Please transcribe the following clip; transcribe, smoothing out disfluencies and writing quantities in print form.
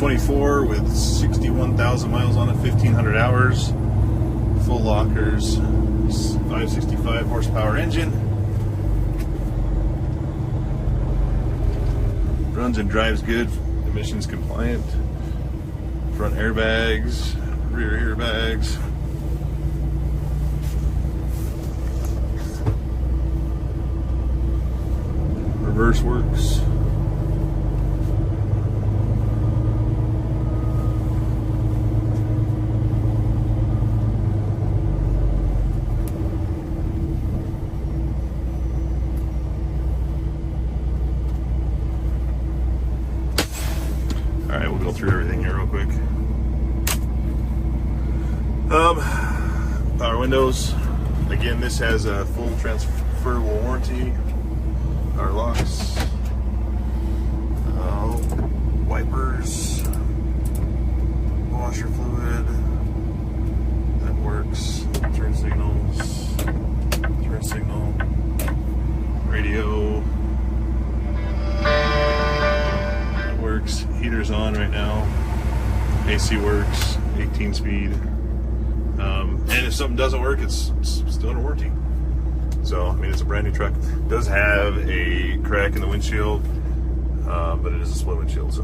2024 with 61,000 miles on it, 1,500 hours. Full lockers, 565 horsepower engine. Runs and drives good, emissions compliant. Front airbags, rear airbags. Reverse works. Alright, we'll go through everything here real quick. Power windows. Again, this has a full transferable warranty. Power locks. Wipers. Washer fluid. That works. Turn signals. Turn signal. Radio. Works. Heater's on right now. AC works. 18 speed. And if something doesn't work, it's still under warranty. So, I mean, it's a brand new truck. It does have a crack in the windshield, but it is a split windshield, so